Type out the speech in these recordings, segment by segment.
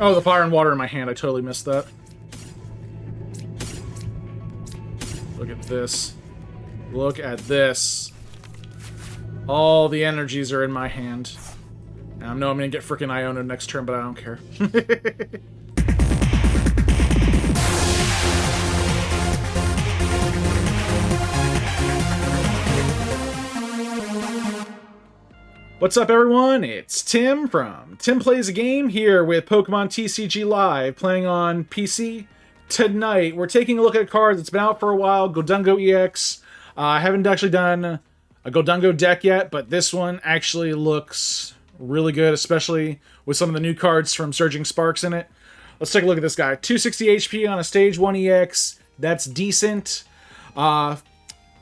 Oh, the fire and water in my hand. I totally missed that. Look at this. Look at this. All the energies are in my hand. And I know I'm going to get freaking Iono next turn, but I don't care. What's up, everyone? It's Tim from Tim Plays a Game here with Pokemon TCG Live, playing on PC. Tonight, we're taking a look at a card that's been out for a while, Gholdengo EX. I haven't actually done a Gholdengo deck yet, but this one actually looks really good, especially with some of the new cards from Surging Sparks in it. Let's take a look at this guy. 260 HP on a Stage 1 EX. That's decent.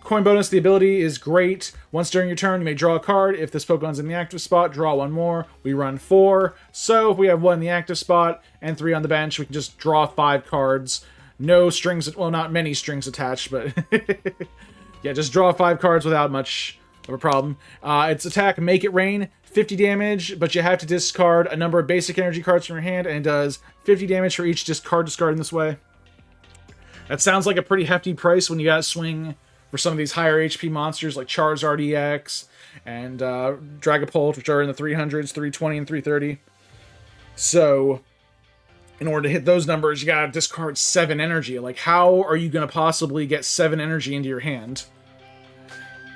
Coin bonus, the ability is great. Once during your turn, you may draw a card. If this Pokemon's in the active spot, draw one more. We run 4. So if we have 1 in the active spot and 3 on the bench, we can just draw 5 cards. No strings, well, not many strings attached, but yeah, just draw 5 cards without much of a problem. Its attack, Make It Rain, 50 damage, but you have to discard a number of basic energy cards from your hand, and it does 50 damage for each discard in this way. That sounds like a pretty hefty price when you gotta swing for some of these higher HP monsters like Charizard EX and Dragapult, which are in the 300s, 320, and 330. So, in order to hit those numbers, you gotta discard 7 energy. Like, how are you gonna possibly get 7 energy into your hand?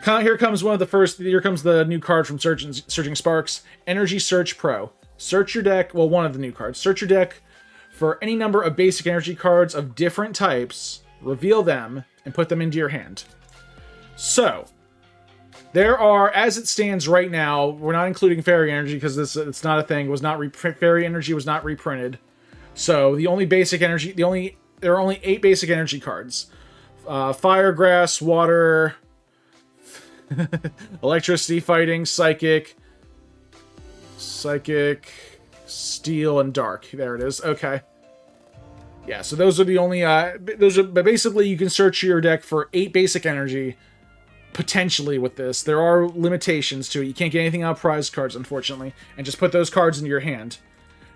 Here comes the new card from Surging Sparks, Energy Search Pro. Search your deck, well, one of the new cards. Search your deck for any number of basic energy cards of different types, reveal them, and put them into your hand. So, there are, as it stands right now, we're not including Fairy Energy because it's not a thing. Fairy Energy was not reprinted. So the only basic energy, there are only 8 basic energy cards: Fire, Grass, Water, Electricity, Fighting, Psychic, Steel, and Dark. There it is. Okay. Yeah, so those are the only, but basically you can search your deck for 8 basic energy, potentially with this. There are limitations to it. You can't get anything out of prize cards, unfortunately, and just put those cards into your hand.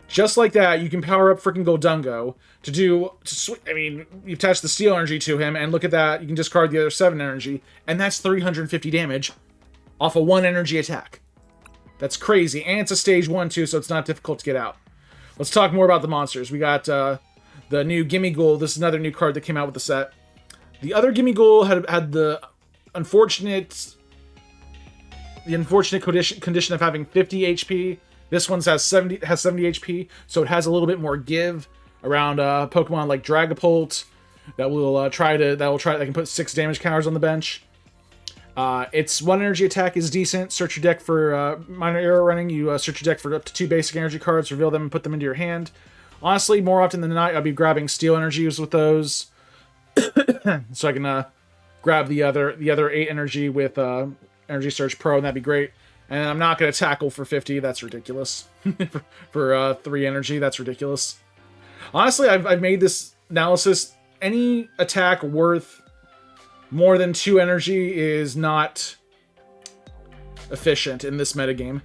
Just like that, you can power up freaking Gholdengo you attach the Steel Energy to him, and look at that, you can discard the other 7 energy, and that's 350 damage off a 1 energy attack. That's crazy, and it's a Stage 1 too, so it's not difficult to get out. Let's talk more about the monsters. We got, the new Gimmighoul. This is another new card that came out with the set. The other Gimmighoul had the unfortunate condition of having 50 HP. This one has 70 HP, so it has a little bit more give around Pokemon like Dragapult that can put 6 damage counters on the bench. Its 1 energy attack is decent. Search your deck for minor error running. You search your deck for up to 2 basic energy cards, reveal them, and put them into your hand. Honestly, more often than not, I'll be grabbing Steel Energies with those, so I can grab the other 8 energy with Energy Search Pro, and that'd be great. And I'm not going to tackle for 50. That's ridiculous. for 3 energy, that's ridiculous. Honestly, I've made this analysis. Any attack worth more than 2 energy is not efficient in this metagame.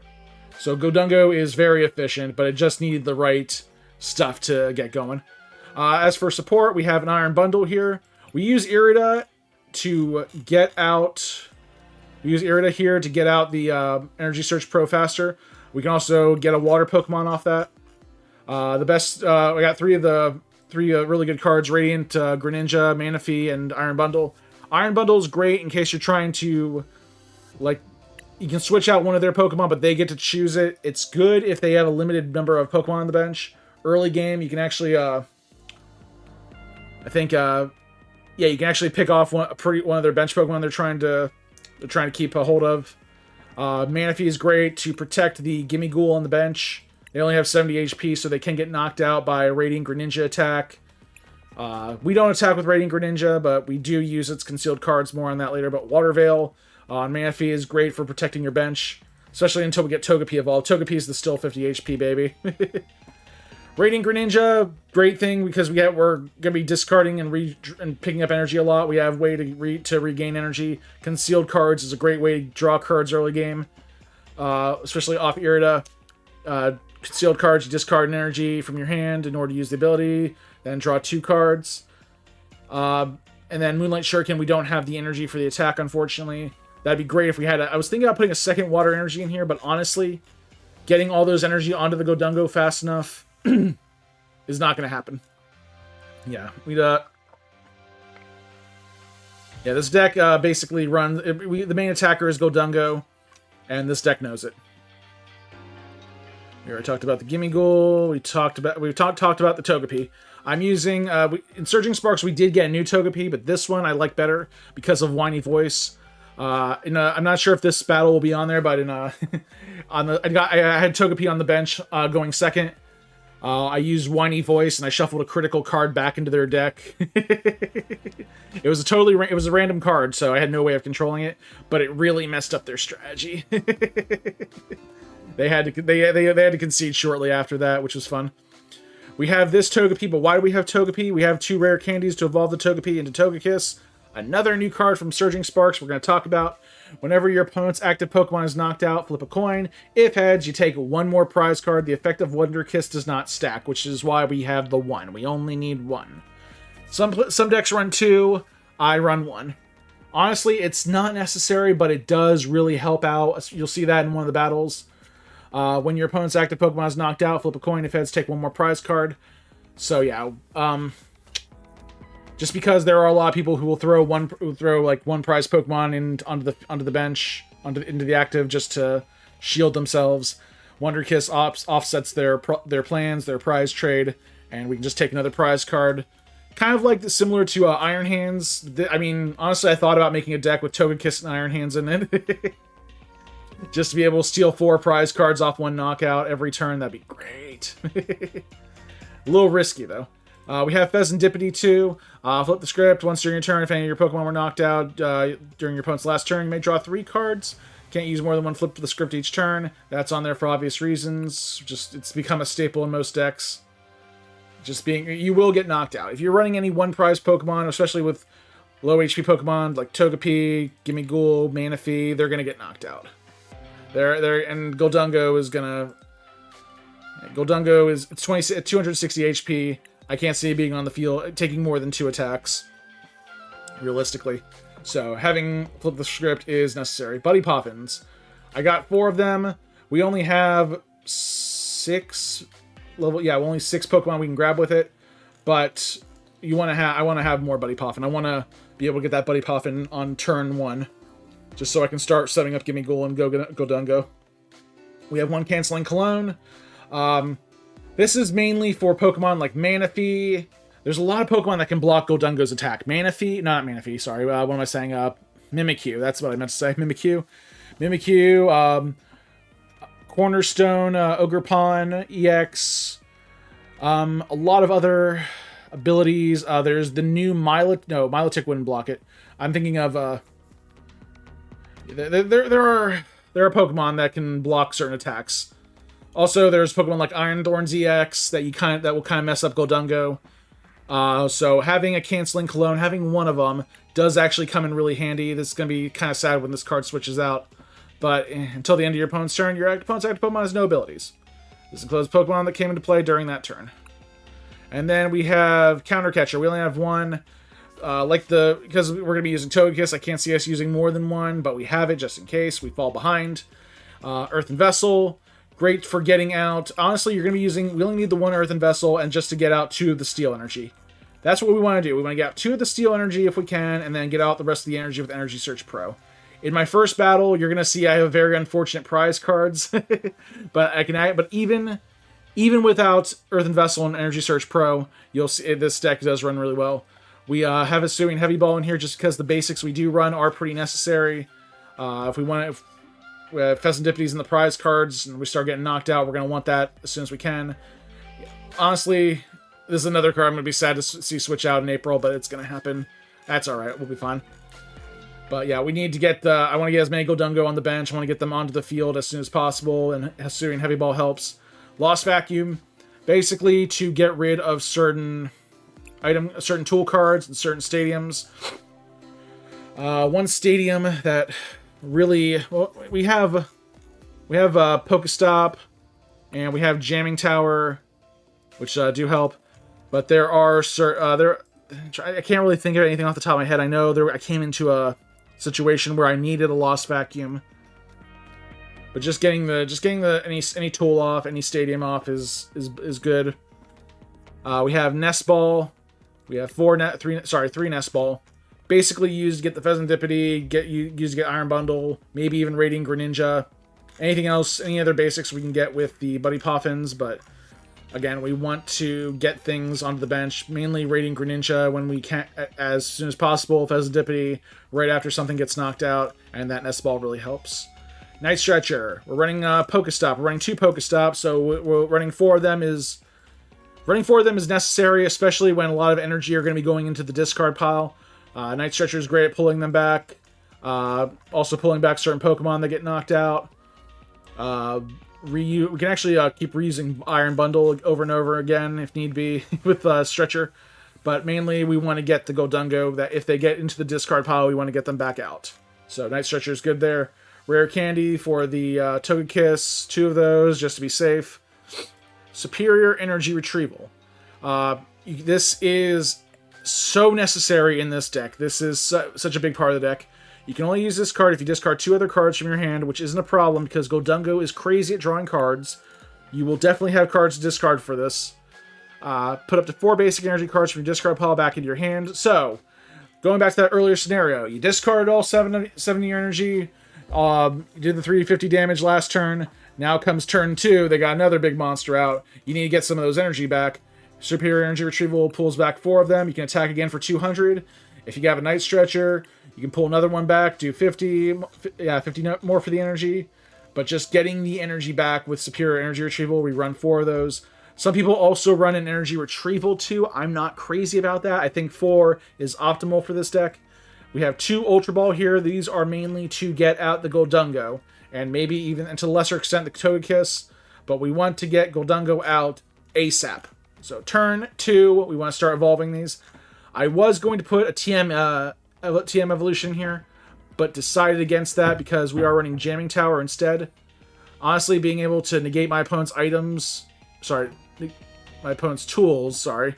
So Gholdengo is very efficient, but it just needed the right stuff to get going. As for support, we have an Iron Bundle here. We use Irida to get out. We use Irida here to get out the Energy Search Pro faster. We can also get a Water Pokemon off that. We got 3 really good cards: Radiant Greninja, Manaphy, and Iron Bundle. Iron Bundle is great in case you're trying to, you can switch out one of their Pokemon, but they get to choose it. It's good if they have a limited number of Pokemon on the bench. Early game, you can actually, you can actually pick off one of their bench Pokemon they're trying to keep a hold of. Manaphy is great to protect the Gimmighoul on the bench. They only have 70 HP, so they can get knocked out by a Radiant Greninja attack. We don't attack with Radiant Greninja, but we do use its concealed cards. More on that later. But Water Veil on Manaphy is great for protecting your bench, especially until we get Togepi evolved. Togepi is the still 50 HP, baby. Radiant Greninja, great thing because we're gonna be discarding and picking up energy a lot. We have way to regain energy. Concealed cards is a great way to draw cards early game, especially off Irida. Concealed cards, you discard an energy from your hand in order to use the ability, then draw 2 cards. And then Moonlight Shuriken, we don't have the energy for the attack, unfortunately. That'd be great if we had I was thinking about putting a second water energy in here, but honestly, getting all those energy onto the Gholdengo fast enough is not going to happen. Yeah, yeah, this deck basically runs... the main attacker is Gholdengo, and this deck knows it. We already talked about the Gimmighoul. We talked about the Togepi. I'm using in Surging Sparks. We did get a new Togepi, but this one I like better because of whiny voice. I'm not sure if this battle will be on there, but I had Togepi on the bench going second. I used whiny voice and I shuffled a critical card back into their deck. It was a random card, so I had no way of controlling it, but it really messed up their strategy. They had to concede shortly after that, which was fun. We have this Togepi, but why do we have Togepi? We have 2 rare candies to evolve the Togepi into Togekiss. Another new card from Surging Sparks we're going to talk about. Whenever your opponent's active Pokemon is knocked out, flip a coin. If heads, you take 1 more prize card. The effect of Wonder Kiss does not stack, which is why we have the 1. We only need 1. Some decks run 2. I run 1. Honestly, it's not necessary, but it does really help out. You'll see that in one of the battles. When your opponent's active Pokemon is knocked out, flip a coin. If heads, take 1 more prize card. So yeah, just because there are a lot of people who will throw like 1 prize Pokemon onto the bench, into the active just to shield themselves. Wonder Kiss offsets their plans, their prize trade, and we can just take another prize card. Kind of like similar to Iron Hands. I mean, honestly, I thought about making a deck with Togekiss and Iron Hands in it. Just to be able to steal 4 prize cards off 1 knockout every turn, that'd be great. A little risky, though. We have Fezandipiti too. Flip the script. Once during your turn, if any of your Pokemon were knocked out during your opponent's last turn, you may draw 3 cards. Can't use more than 1 flip to the script each turn. That's on there for obvious reasons. It's become a staple in most decks. You will get knocked out. If you're running any 1 prize Pokemon, especially with low HP Pokemon like Togepi, Gimmighoul, Manaphy, they're going to get knocked out. And Gholdengo is gonna... Gholdengo is 260 HP. I can't see it being on the field, taking more than 2 attacks, realistically. So having flipped the script is necessary. Buddy Poffins. I got 4 of them. We only have 6 level... Yeah, only 6 Pokemon we can grab with it. But I want to have more Buddy Poffin. I want to be able to get that Buddy Poffin on turn 1. Just so I can start setting up Gimmighoul and Gholdengo. We have 1 Canceling Cologne. This is mainly for Pokemon like Manaphy. There's a lot of Pokemon that can block Gholdengo's attack. Not Manaphy, sorry. What am I saying? Mimikyu. That's what I meant to say. Mimikyu. Cornerstone, Ogerpon, EX. A lot of other abilities. There's the new Milotic wouldn't block it. I'm thinking of... There are Pokemon that can block certain attacks. Also, there's Pokemon like Iron Thorns EX that will kind of mess up Gholdengo. So having a Canceling Cologne, having 1 of them, does actually come in really handy. This is going to be kind of sad when this card switches out. But until the end of your opponent's turn, your opponent's active Pokemon has no abilities. This includes Pokemon that came into play during that turn. And then we have Counter Catcher. We only have 1. Because we're going to be using Togekiss, I can't see us using more than 1, but we have it just in case we fall behind. Earthen Vessel, great for getting out. Honestly, we only need the 1 Earthen Vessel and just to get out 2 of the Steel Energy. That's what we want to do. We want to get out 2 of the Steel Energy if we can, and then get out the rest of the energy with Energy Search Pro. In my first battle, you're going to see I have very unfortunate prize cards, but even without Earthen Vessel and Energy Search Pro, you'll see this deck does run really well. We have a Hisuian Heavy Ball in here just because the basics we do run are pretty necessary. If Fezandipiti's in the prize cards and we start getting knocked out, we're going to want that as soon as we can. Honestly, this is another card I'm going to be sad to see switch out in April, but it's going to happen. That's alright, we'll be fine. But yeah, we need to get I want to get as many Gholdengo on the bench. I want to get them onto the field as soon as possible, and Hisuian Heavy Ball helps. Lost Vacuum, basically to get rid of certain tool cards in certain stadiums. One stadium that really... Well, we have PokéStop and we have Jamming Tower, which do help. But there are I can't really think of anything off the top of my head. I know I came into a situation where I needed a Lost Vacuum, but just getting any tool off, any stadium off is good. We have Nest Ball. We have three Nest Ball. Basically used to get the Fezandipiti, used to get Iron Bundle, maybe even Radiant Greninja. Anything else, any other basics we can get with the Buddy Poffins, but again, we want to get things onto the bench, mainly Radiant Greninja when we can, as soon as possible, Fezandipiti right after something gets knocked out, and that Nest Ball really helps. Night Stretcher. We're running PokéStop. We're running 2 PokéStops, so we're running 4 of them is necessary, especially when a lot of energy are going to be going into the discard pile. Night Stretcher is great at pulling them back. Also pulling back certain Pokemon that get knocked out. We can actually keep reusing Iron Bundle over and over again if need be with Stretcher. But mainly we want to get the Gholdengo that if they get into the discard pile, we want to get them back out. So Night Stretcher is good there. Rare Candy for the Togekiss, 2 of those just to be safe. Superior Energy Retrieval. This is so necessary in this deck. This is such a big part of the deck. You can only use this card if you discard 2 other cards from your hand, which isn't a problem because Gholdengo is crazy at drawing cards. You will definitely have cards to discard for this. Put up to 4 basic energy cards from your discard pile back into your hand. So, going back to that earlier scenario, you discarded all 70 energy, you did the 350 damage last turn. Now comes turn 2, they got another big monster out. You need to get some of those energy back. Superior Energy Retrieval pulls back 4 of them. You can attack again for 200. If you have a Night Stretcher, you can pull another one back, do 50 more for the energy. But just getting the energy back with Superior Energy Retrieval, we run 4 of those. Some people also run an Energy Retrieval too. I'm not crazy about that. I think 4 is optimal for this deck. We have 2 Ultra Ball here. These are mainly to get out the Gholdengo, and maybe even, and to a lesser extent, the Togekiss. But we want to get Gholdengo out ASAP. So turn 2, we want to start evolving these. I was going to put a TM evolution here, but decided against that because we are running Jamming Tower instead. Honestly, being able to negate my opponent's tools, I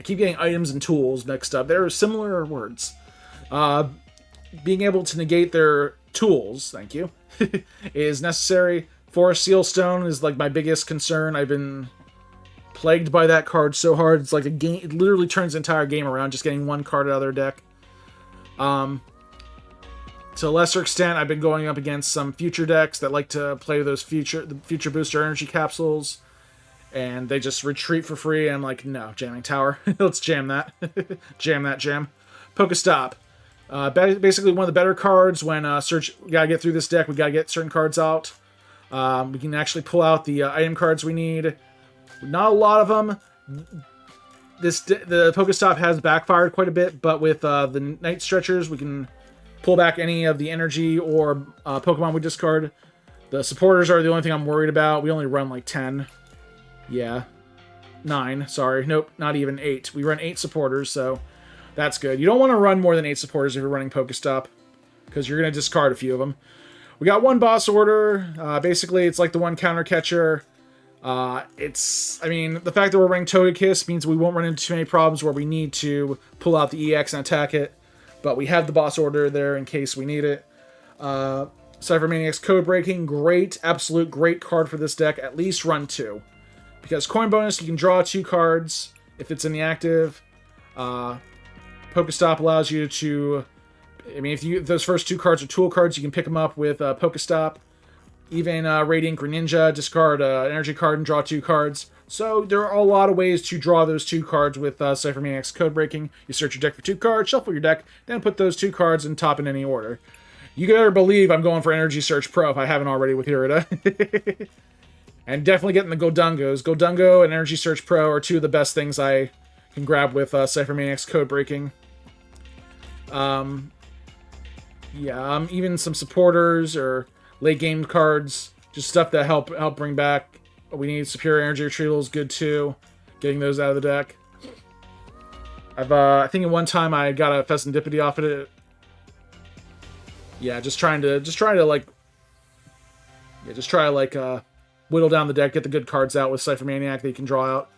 keep getting items and tools mixed up. They're similar words. Being able to negate their tools, thank you, is necessary. Forest Seal Stone is like my biggest concern. I've been plagued by that card so hard. It's like a game. It literally turns the entire game around just getting 1 card out of their deck. To a lesser extent, I've been going up against some future decks that like to play those future booster energy capsules, and they just retreat for free. And I'm like, no, Jamming Tower. Let's jam that. jam. PokéStop. Basically one of the better cards when we gotta get through this deck. We gotta get certain cards out. We can actually pull out the item cards we need. Not a lot of them. The PokéStop has backfired quite a bit, but with the Night Stretchers, we can pull back any of the energy or Pokemon we discard. The supporters are the only thing I'm worried about. We only run like 10. Yeah. 9, sorry. Nope, not even 8. We run 8 supporters, so that's good. You don't want to run more than 8 supporters if you're running PokéStop, because you're going to discard a few of them. We got 1 boss order. Basically, it's like the 1 counter catcher. The fact that we're running Togekiss means we won't run into too many problems where we need to pull out the EX and attack it, but we have the boss order there in case we need it. Cypher Maniac's Code Breaking, great, absolute great card for this deck. At least run 2. Because coin bonus, you can draw 2 cards if it's in the active. PokéStop allows you to, if those first 2 cards are tool cards, you can pick them up with PokéStop. Even Radiant Greninja, discard an energy card and draw 2 cards. So there are a lot of ways to draw those 2 cards with Cypher Maniac's Code Breaking. You search your deck for 2 cards, shuffle your deck, then put those 2 cards and top in any order. You better believe I'm going for Energy Search Pro if I haven't already with Irida. And definitely getting the Gholdengos. Gholdengo and Energy Search Pro are 2 of the best things I can grab with Cypher Maniac's Code Breaking. Even some supporters or late game cards, just stuff that help bring back. We need Superior Energy Retrieval is good too. Getting those out of the deck. I think at one time I got a Fezandipiti off of it. Yeah, just try to whittle down the deck, get the good cards out with Cypher Maniac that you can draw out.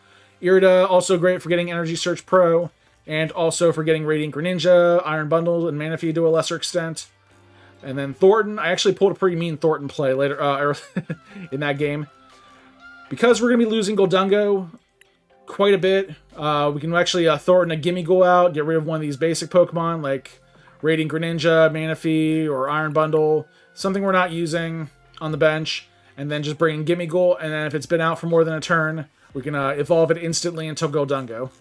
Irida, also great for getting Energy Search Pro, and also for getting Radiant Greninja, Iron Bundle, and Manaphy to a lesser extent. And then Thorton, I actually pulled a pretty mean Thorton play later in that game. Because we're going to be losing Gholdengo quite a bit, we can actually Thorton a Gimmighoul out, get rid of one of these basic Pokemon, like Radiant Greninja, Manaphy, or Iron Bundle, something we're not using on the bench, and then just bring in Gimmighoul, and then if it's been out for more than a turn, we can evolve it instantly into Gholdengo.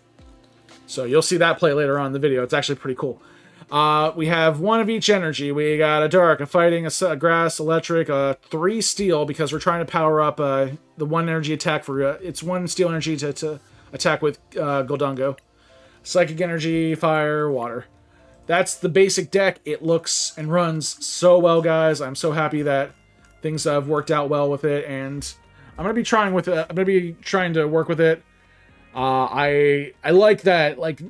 So you'll see that play later on in the video. It's actually pretty cool. We have one of each energy. We got a Dark, a Fighting, a Grass, Electric, a 3 Steel, because we're trying to power up the 1 energy attack for... it's 1 Steel energy to attack with Gholdengo. Psychic Energy, Fire, Water. That's the basic deck. It looks and runs so well, guys. I'm so happy that things have worked out well with it, and I'm going to be trying with it. I'm going to be trying to work with it. I like that, like,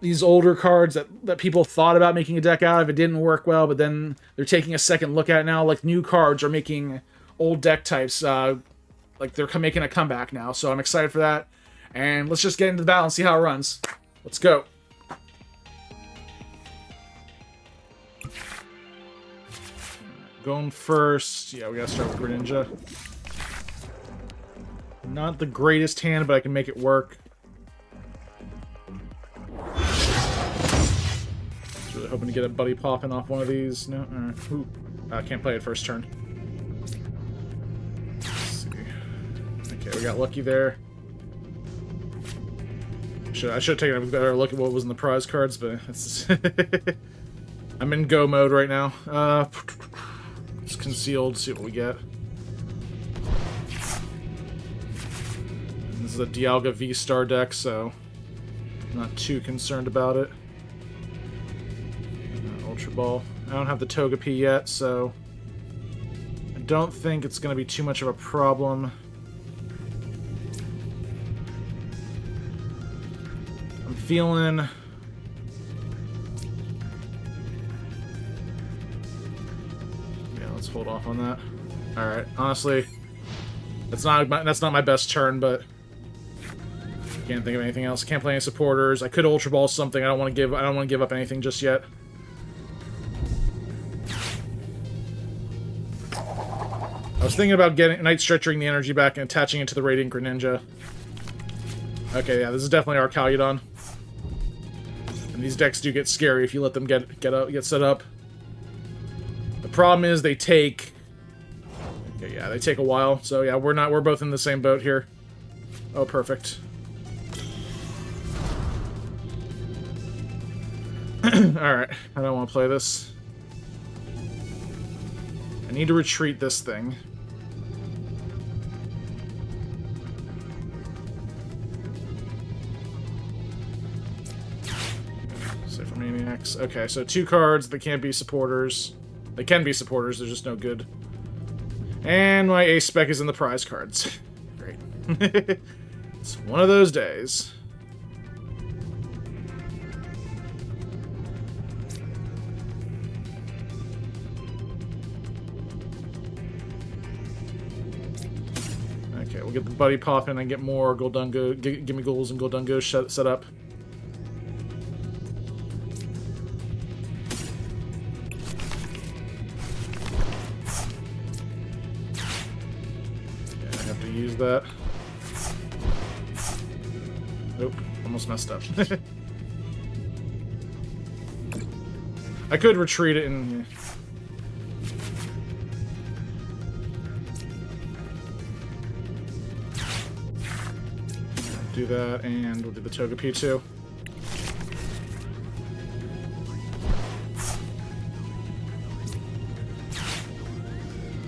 these older cards that people thought about making a deck out of, it didn't work well, but then they're taking a second look at it now. Like, new cards are making old deck types, like, they're making a comeback now, so I'm excited for that. And let's just get into the battle and see how it runs. Let's go. Going first, yeah, we gotta start with Greninja. Not the greatest hand, but I can make it work. Just really hoping to get a Buddy Poffin off one of these. No, ooh, I can't play it first turn. Let's see. Okay, we got lucky there. I should have taken a better look at what was in the prize cards, but it's I'm in go mode right now. It's concealed, see what we get. And this is a Dialga V-Star deck, so I'm not too concerned about it. Ultra Ball. I don't have the Togepi yet, so I don't think it's going to be too much of a problem. I'm feeling... Let's hold off on that. Alright, honestly, that's not my best turn, but I can't think of anything else. I can't play any supporters. I could Ultra Ball something. I don't want to give up anything just yet. I was thinking about getting Night Stretching the energy back and attaching it to the Radiant Greninja. Okay, yeah, this is definitely our Calyodon. And these decks do get scary if you let them get set up. The problem is they take... Okay, yeah, they take a while. So yeah, we're both in the same boat here. Oh, perfect. Alright, I don't want to play this. I need to retreat this thing. Cypher Maniacs. Okay, so 2 cards that can't be supporters. They can be supporters, they're just no good. And my ace spec is in the prize cards. Great. It's one of those days. Okay, we'll get the Buddy Poffin and get more Gholdengo, Gimmighouls and Gholdengo set up. Use that. Nope, almost messed up. I could retreat it in... Do that, and we'll do the Togepi too.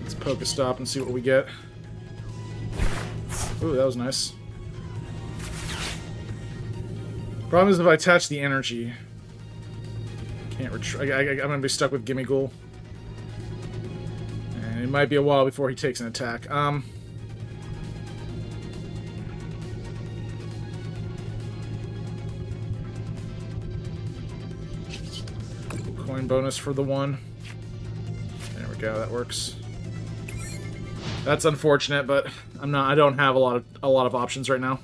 Let's PokéStop and see what we get. Ooh, that was nice. Problem is if I attach the energy, can't retreat. I'm gonna be stuck with Gimmighoul, and it might be a while before he takes an attack. Coin bonus for the 1. There we go. That works. That's unfortunate, but I don't have a lot of options right now.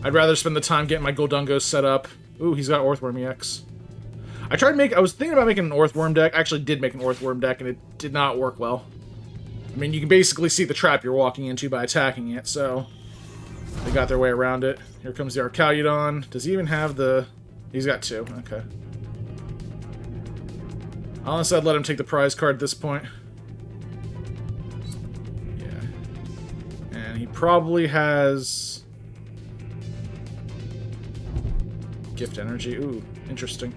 I'd rather spend the time getting my Gholdengo set up. Ooh, he's got Earthworm EX. I was thinking about making an Earthworm deck. I actually did make an Earthworm deck, and it did not work well. I mean, you can basically see the trap you're walking into by attacking it, so they got their way around it. Here comes the Arcaludon. Does he even have the... He's got 2. Okay. Honestly, I'd let him take the prize card at this point. Yeah. And he probably has... Gift Energy. Ooh, interesting.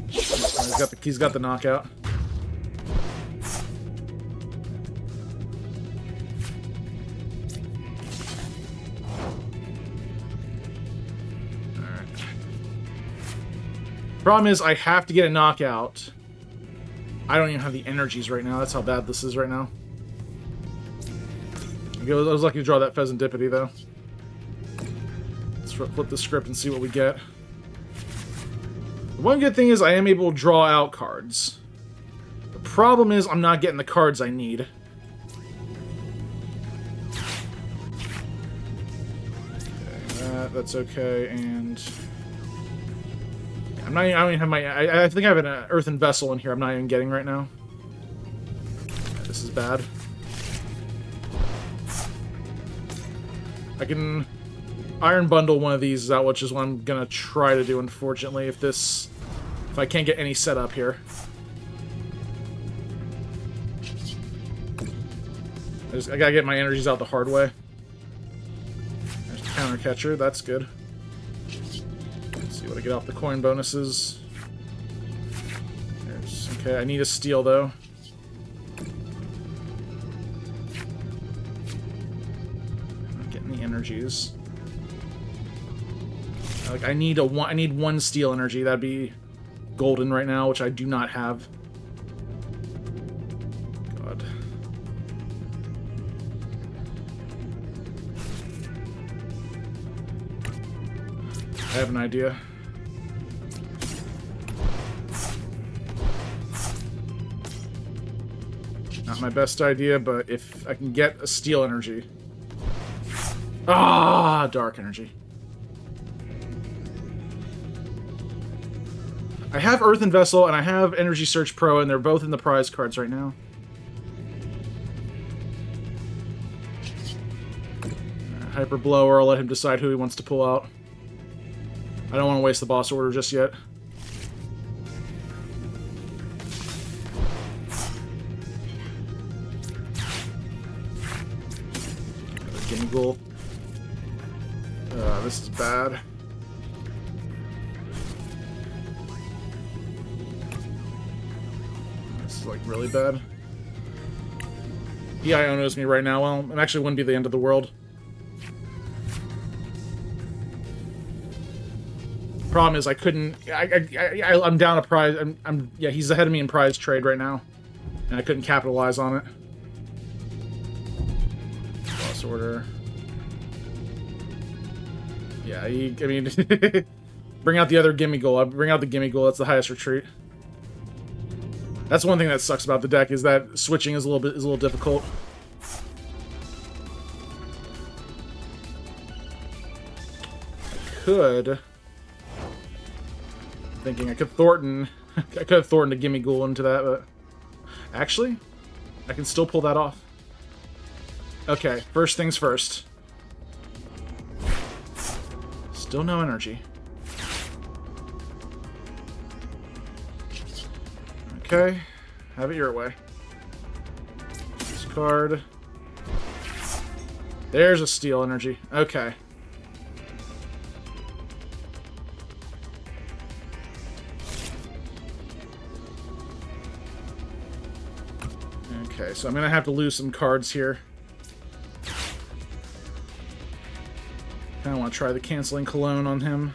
He's got the knockout. Alright. Problem is, I have to get a knockout. I don't even have the energies right now. That's how bad this is right now. I was lucky to draw that Fezandipiti, though. Let's flip the script and see what we get. The one good thing is I am able to draw out cards. The problem is I'm not getting the cards I need. Okay, that's okay, and... I don't even have my... I think I have an Earthen Vessel in here I'm not even getting right now. This is bad. I can Iron Bundle one of these out, which is what I'm gonna try to do, unfortunately, if I can't get any setup here. I gotta get my energies out the hard way. There's the Counter Catcher, that's good. Let's see what I get off the coin bonuses. Okay, I need a steal, though. Not getting the energies. Like, I need one steel energy. That'd be golden right now, which I do not have. God. I have an idea. Not my best idea, but if I can get a steel energy. Ah, dark energy. I have Earthen Vessel, and I have Energy Search Pro, and they're both in the prize cards right now. Hyper Blower, I'll let him decide who he wants to pull out. I don't want to waste the boss order just yet. Gimmighoul. This is bad. Like really bad. PIO knows me right now. Well, it actually wouldn't be the end of the world. Problem is I couldn't. I'm down a prize. Yeah, he's ahead of me in prize trade right now, and I couldn't capitalize on it. Boss order. Yeah, I mean, bring out the other Gimmighoul. Bring out the Gimmighoul. That's the highest retreat. That's one thing that sucks about the deck, is that switching is a little difficult. I could Thorton a Gimmighoul into that, but actually, I can still pull that off. Okay, first things first. Still no energy. Okay, have it your way. Discard. There's a steel energy. Okay. Okay, so I'm gonna have to lose some cards here. Kinda wanna try the Canceling Cologne on him.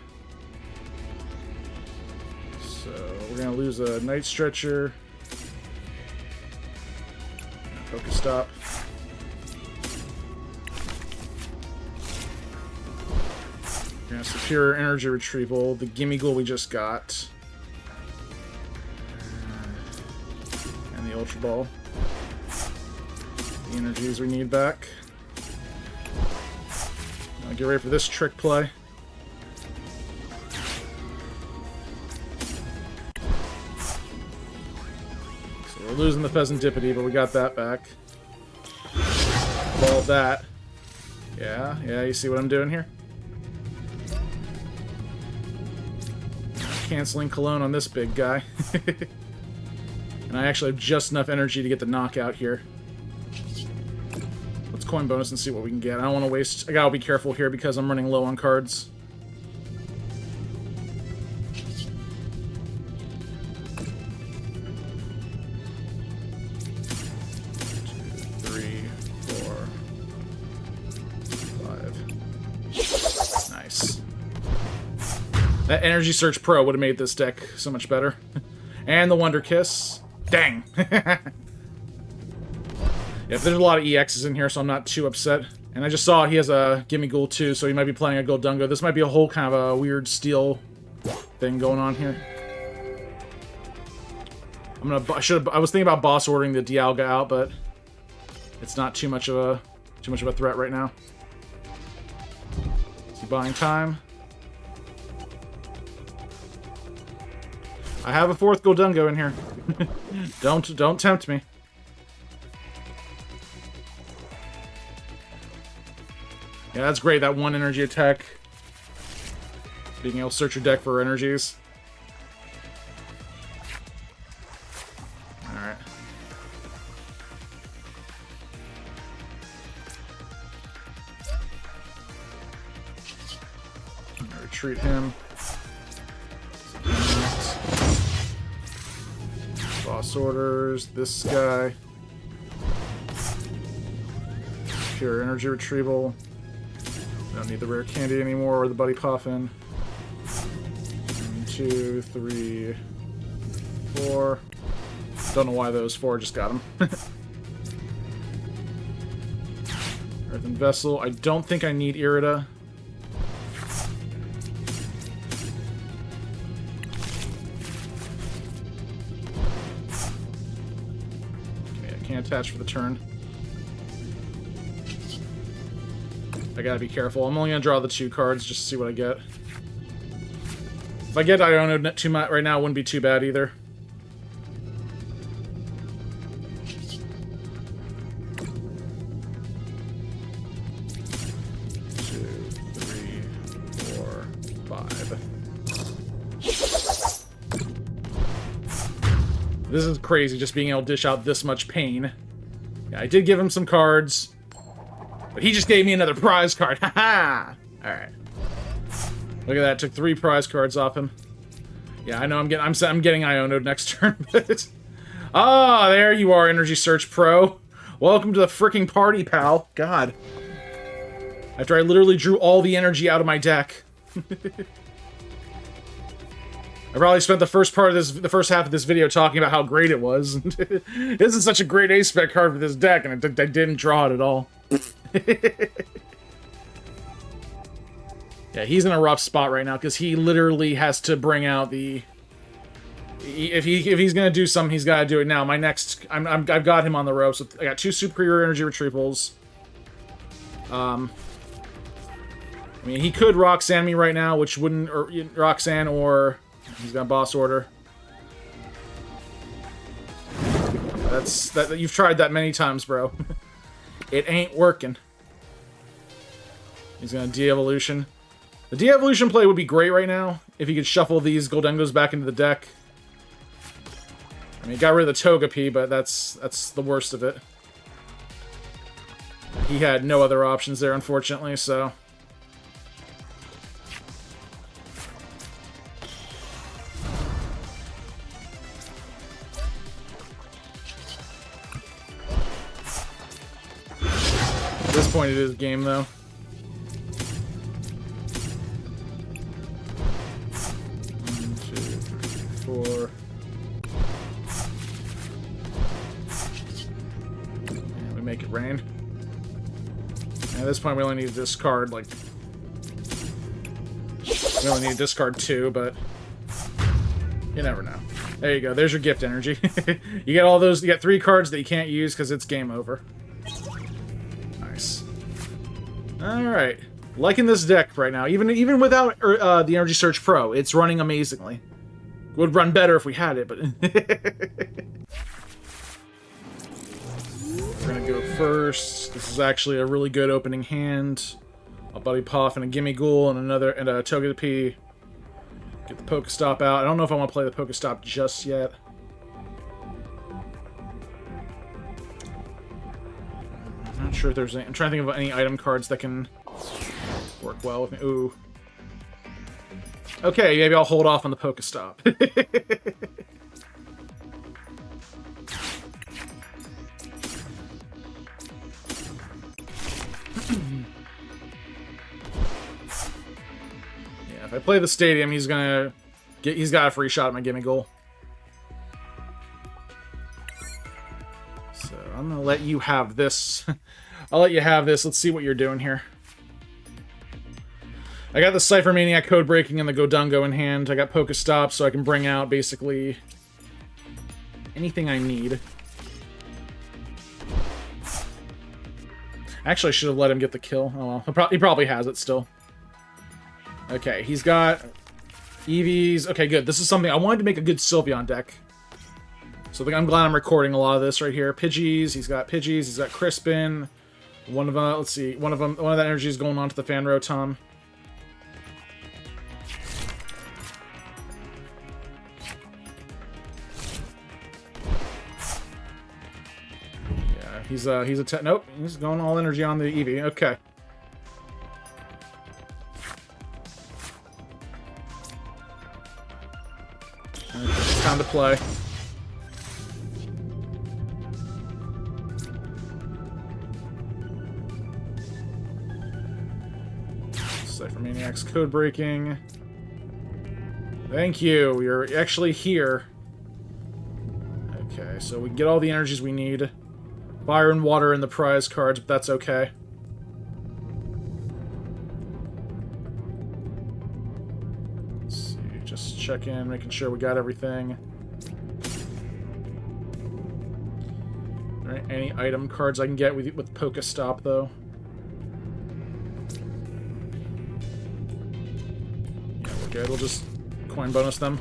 We're gonna lose a Night Stretcher. PokéStop. We're gonna Superior Energy Retrieval. The Gimmighoul we just got. And the Ultra Ball. The energies we need back. Now get ready for this trick play. So we're losing the Fezandipiti, but we got that back. Ball that. Yeah, you see what I'm doing here? Canceling Cologne on this big guy. And I actually have just enough energy to get the knockout here. Let's coin bonus and see what we can get. I don't want to waste... I gotta be careful here because I'm running low on cards. That Energy Search Pro would have made this deck so much better. And the Wonder Kiss. Dang! Yeah, there's a lot of EXs in here, so I'm not too upset. And I just saw he has a Gimmighoul too, so he might be playing a Gholdengo. This might be a whole kind of a weird steel thing going on here. I was thinking about boss ordering the Dialga out, but it's not too much of a threat right now. Is he buying time? I have a fourth Gholdengo in here. Don't tempt me. Yeah, that's great. That one energy attack. Being able to search your deck for energies. Alright. Retreat him. Boss orders, this guy. Pure energy retrieval. Don't need the rare candy anymore or the Buddy Poffin. 1, 2, 3, 4. Don't know why those 4 just got them. Earthen Vessel. I don't think I need Irida. Can't attach for the turn. I gotta be careful. I'm only gonna draw the 2 cards just to see what I get. If I get Iono too much right now, it wouldn't be too bad either. Two, 3, 4, 5. This is crazy, just being able to dish out this much pain. Yeah, I did give him some cards, but he just gave me another prize card. Haha! Alright. Look at that, took 3 prize cards off him. Yeah, I know I'm getting Iono'd next turn, but... Ah, there you are, Energy Search Pro. Welcome to the freaking party, pal. God. After I literally drew all the energy out of my deck. I probably spent the first half of this video talking about how great it was. This is such a great ace-spec card for this deck, and I didn't draw it at all. Yeah, he's in a rough spot right now, because he literally has to bring out the... If he's gonna do something, he's gotta do it now. My next... I've got him on the ropes. I got 2 superior energy retrievals. I mean, he could Roxanne me right now, which wouldn't... Or Roxanne, or... He's got boss order. You've tried that many times, bro. It ain't working. He's gonna de-evolution. The de-evolution play would be great right now if he could shuffle these Gholdengos back into the deck. I mean, he got rid of the Togepi, but that's the worst of it. He had no other options there, unfortunately, so... At this point, it is game, though. One, 2, 3, 4. And we make it rain. And at this point, we only need to discard, like... We only need to discard 2, but... You never know. There you go. There's your gift energy. You get all those. You got 3 cards that you can't use because it's game over. Nice. All right. Liking this deck right now. Even without the Energy Search Pro, it's running amazingly. Would run better if we had it, but... We're gonna go first. This is actually a really good opening hand. A Buddy Poffin and a Gimmighoul and a Togepi. Get the PokéStop out. I don't know if I want to play the PokéStop just yet. I'm not sure if there's any... I'm trying to think of any item cards that can work well with me. Ooh. Okay, maybe I'll hold off on the PokéStop. Yeah, if I play the stadium, he's got a free shot at my Gimmighoul. So I'm gonna let you have this. I'll let you have this. Let's see what you're doing here. I got the Cypher Maniac code breaking and the Gholdengo in hand. I got PokéStop, so I can bring out basically anything I need. Actually, I should have let him get the kill. Oh well, he probably has it still. Okay, he's got EVs. Okay, good. This is something I wanted to make a good Sylveon deck. So I'm glad I'm recording a lot of this right here. Pidgeys. He's got Pidgeys. He's got Crispin. One of them. Let's see. One of that energy is going on to the Fan Rotom. He's nope, he's going all energy on the Eevee. Okay. It's time to play. Cypher Maniac's code breaking. Thank you. You're actually here. Okay, so we can get all the energies we need. Fire and water in the prize cards, but that's okay. Let's see, just check in, making sure we got everything. Alright, any item cards I can get with PokéStop, though. Yeah, we're good. We'll just coin bonus them.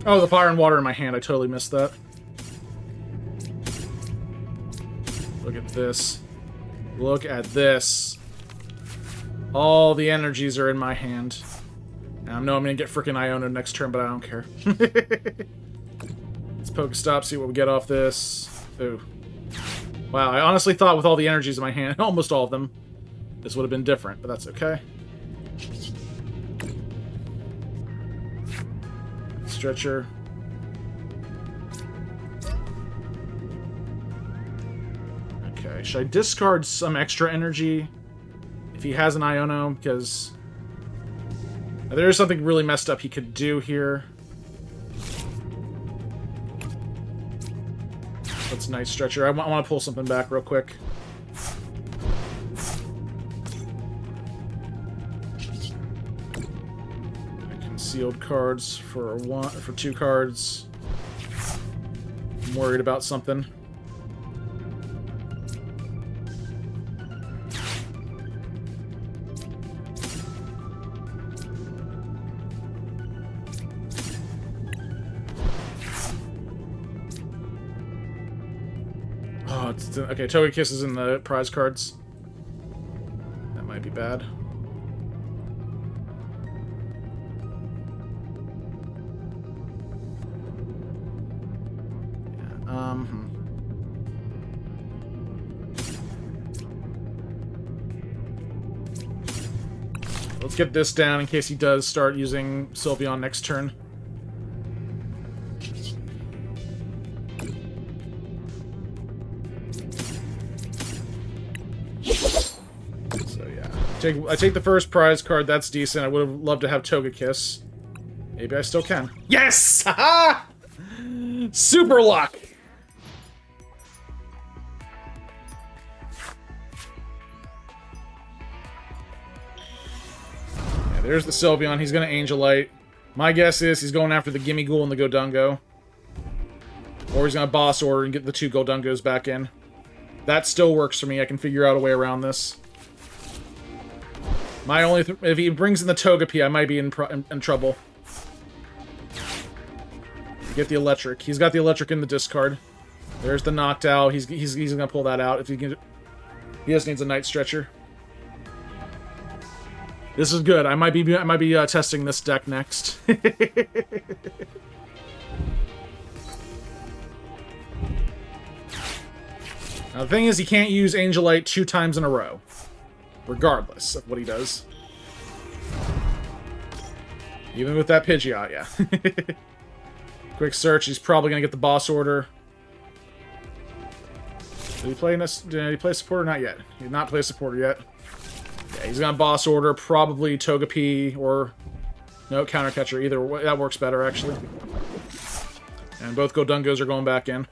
Oh, the fire and water in my hand. I totally missed that. Look at this. Look at this. All the energies are in my hand. And I know I'm going to get freaking Iono next turn, but I don't care. Let's PokéStop, see what we get off this. Ooh. Wow, I honestly thought with all the energies in my hand, almost all of them, this would have been different, but that's okay. Stretcher. Okay, should I discard some extra energy if he has an Iono? Because there is something really messed up he could do here. That's Night Stretcher. I want to pull something back real quick. Sealed cards for 2 cards. I'm worried about something. Oh, okay. Togekiss is in the prize cards. That might be bad. Let's get this down in case he does start using Sylveon next turn. So yeah, I take the first prize card. That's decent. I would have loved to have Togekiss. Maybe I still can. Yes! Haha! Super luck! There's the Sylveon. He's going to Angelite. My guess is he's going after the Gimmighoul and the Gholdengo. Or he's going to boss order and get the 2 Gholdengos back in. That still works for me. I can figure out a way around this. My only... if he brings in the Togepi, I might be in trouble. Get the Electric. He's got the Electric in the discard. There's the knocked out. He's going to pull that out. If he can... He just needs a Night Stretcher. This is good. I might be testing this deck next. Now, the thing is, he can't use Angelite 2 times in a row, regardless of what he does. Even with that Pidgeot, yeah. Quick search. He's probably gonna get the boss order. Did he play supporter? Not yet. He did not play supporter yet. Yeah, he's gonna boss order, probably Togepi or... No, Counter Catcher. Either way, that works better, actually. And both Gholdengos are going back in.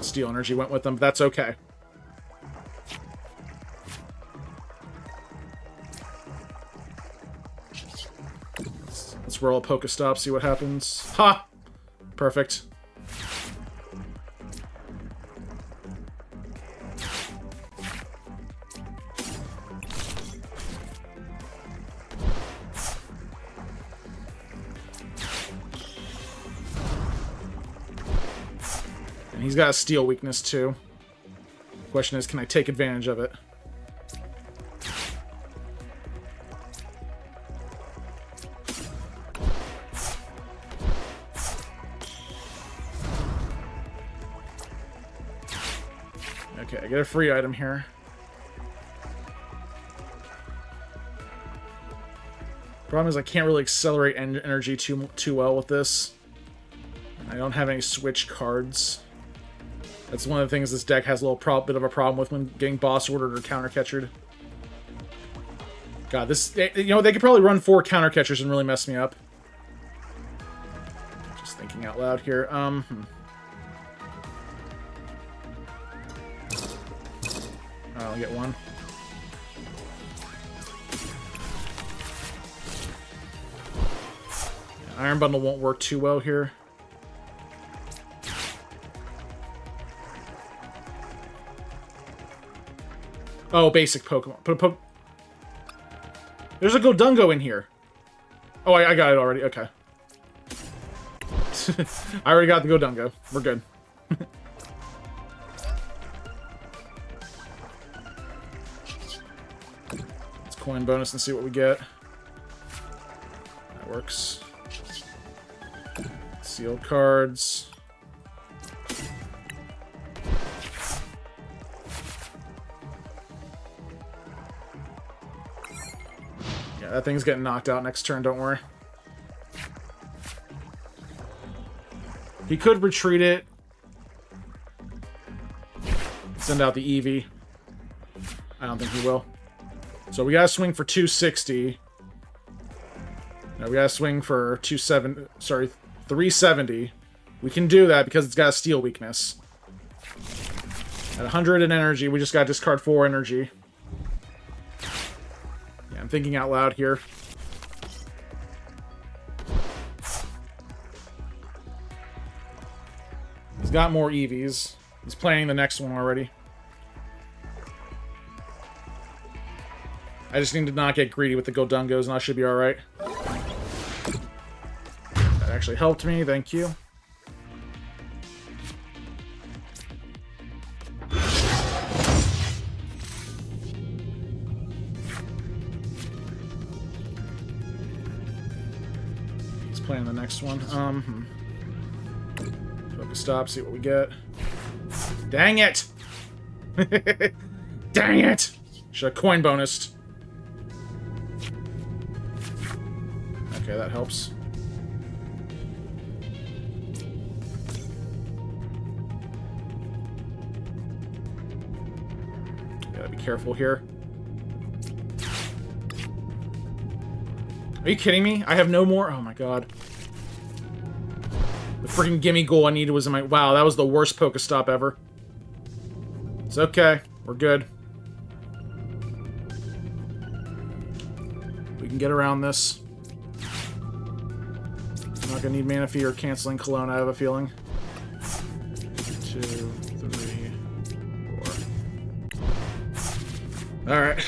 Steel Energy went with them, but that's okay. Let's roll a PokéStop, see what happens. Ha! Perfect. And he's got a steel weakness too. Question is, can I take advantage of it? Okay, I get a free item here. Problem is I can't really accelerate energy too well with this. I don't have any switch cards. That's one of the things this deck has a little bit of a problem with when getting boss ordered or counter catchered. God, this... You know, they could probably run 4 counter catchers and really mess me up. Just thinking out loud here. I'll get one. Iron Bundle won't work too well here. Oh, basic Pokemon. There's a Gholdengo in here. Oh, I got it already. Okay. I already got the Gholdengo. We're good. Let's coin bonus and see what we get. That works. Sealed cards. Yeah, that thing's getting knocked out next turn, don't worry. He could retreat it. Send out the Eevee. I don't think he will. So we gotta swing for 260. No, we gotta swing for 370. We can do that because it's got a steel weakness. At 100 in energy, we just gotta discard 4 energy. Yeah, I'm thinking out loud here. He's got more Eevees. He's playing the next one already. I just need to not get greedy with the Gholdengos and I should be alright. That actually helped me, thank you. He's playing the next one. PokéStop, see what we get. Dang it! Dang it! Should have coin bonused. Okay, that helps. Gotta be careful here. Are you kidding me? I have no more? Oh my god. The freaking Gimmighoul I needed was in my... Wow, that was the worst PokéStop ever. It's okay. We're good. We can get around this. I'm not gonna need Manaphy or Canceling Cologne, I have a feeling. 2, 3, 4. Alright.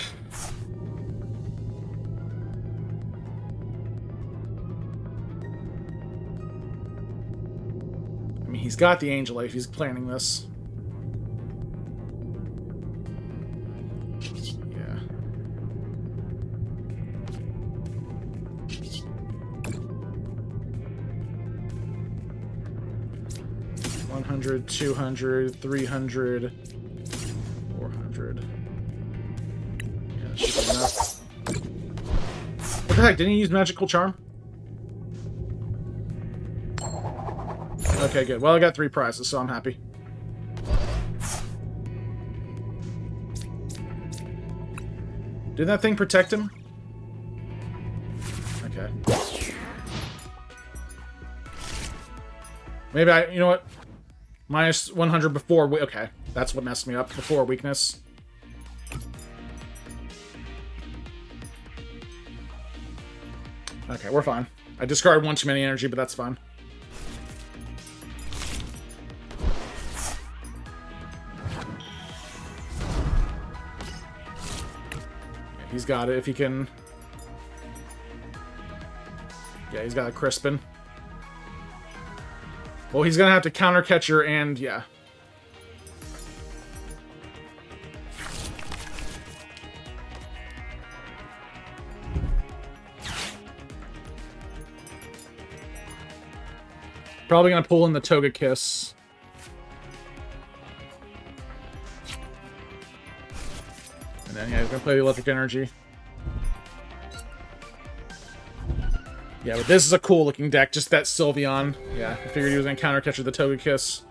I mean, he's got the Angel if he's planning this. Yeah. 100, 200, 300, 400. Yeah, that should be enough. What the heck? Didn't he use Magical Charm? Okay, good. Well, I got 3 prizes, so I'm happy. Did that thing protect him? Okay. Maybe you know what? Minus 100 before, okay. That's what messed me up, before weakness. Okay, we're fine. I discarded one too many energy, but that's fine. Yeah, he's got it if he can. Yeah, he's got a Crispin. Well, he's gonna have to counter catcher and yeah. Probably gonna pull in the Togekiss. And then yeah, he's gonna play the Electric Energy. Yeah, but this is a cool looking deck, just that Sylveon. Yeah, I figured he was gonna counter catcher the Togekiss.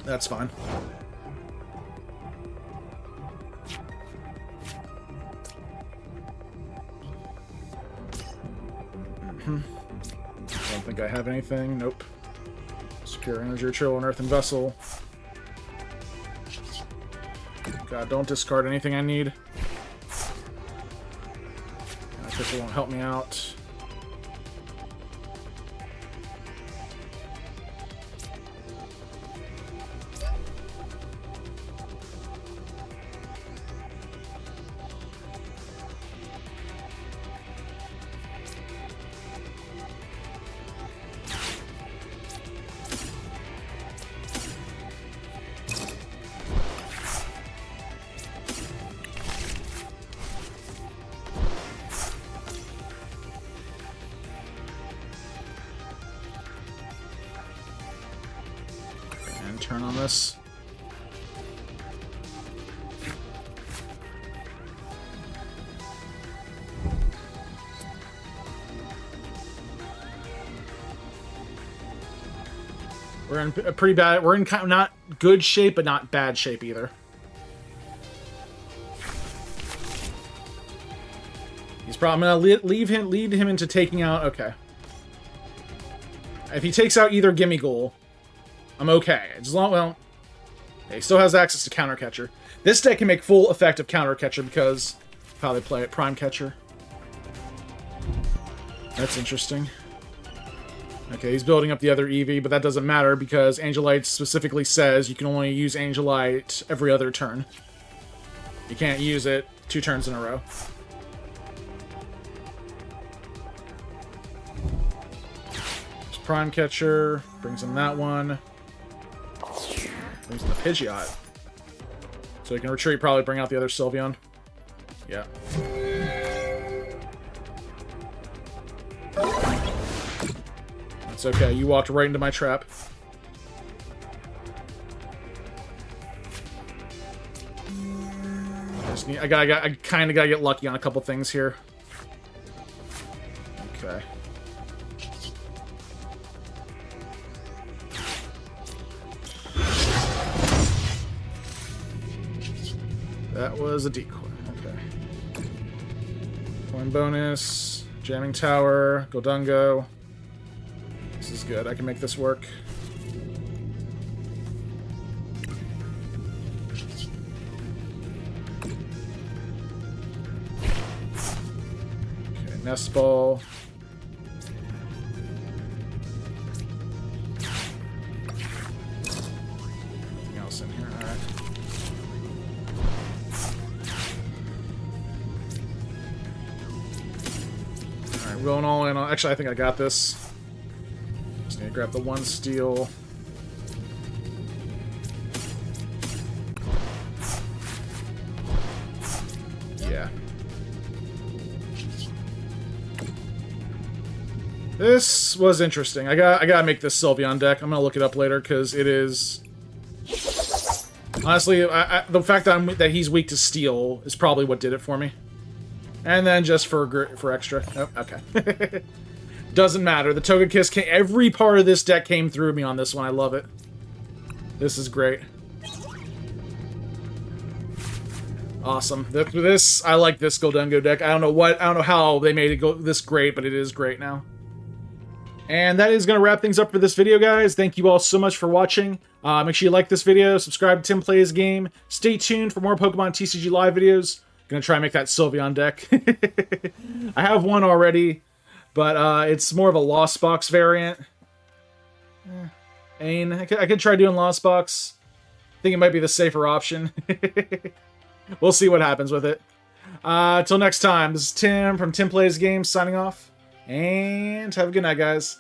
That's fine. I don't think I have anything. Nope. Secure Energy Retrieval and Earthen Vessel. God, don't discard anything I need. I guess it won't help me out. Turn on this. We're in a pretty bad. We're in kind of not good shape, but not bad shape either. He's probably gonna lead him into taking out. Okay. If he takes out either Gimmighoul, I'm okay. As long, well, he still has access to Counter Catcher. This deck can make full effect of Counter Catcher because of how they play it. Prime Catcher. That's interesting. Okay, he's building up the other Eevee, but that doesn't matter because Angelite specifically says you can only use Angelite every other turn. You can't use it 2 turns in a row. There's Prime Catcher. Brings in that one. Brings in the Pidgeot. So he can retreat, probably bring out the other Sylveon. Yeah. That's okay, you walked right into my trap. I kinda gotta get lucky on a couple things here. Okay. That was a decoy. Okay. Coin bonus. Jamming Tower, Gholdengo. This is good. I can make this work. Okay, Nest Ball. Nothing else in here. All right. All right, we're going all in on. Actually, I think I got this. Just need to grab the one steel. Yeah. This was interesting. I gotta make this Sylveon deck. I'm gonna look it up later because it is. Honestly, the fact that he's weak to steel is probably what did it for me. And then just for extra. Oh, okay. Doesn't matter. The Togekiss came. Every part of this deck came through me on this one. I love it. This is great. Awesome. This I like this Gholdengo deck. I don't know how they made it go this great, but it is great now. And that is going to wrap things up for this video, guys. Thank you all so much for watching. Make sure you like this video, subscribe to Tim Plays Game. Stay tuned for more Pokemon TCG Live videos. Gonna try and make that Sylveon deck. I have one already, but it's more of a Lost Box variant. Ain. I could try doing Lost Box. I think it might be the safer option. We'll see what happens with it. Till next time, this is Tim from Tim Plays Games signing off. And have a good night, guys.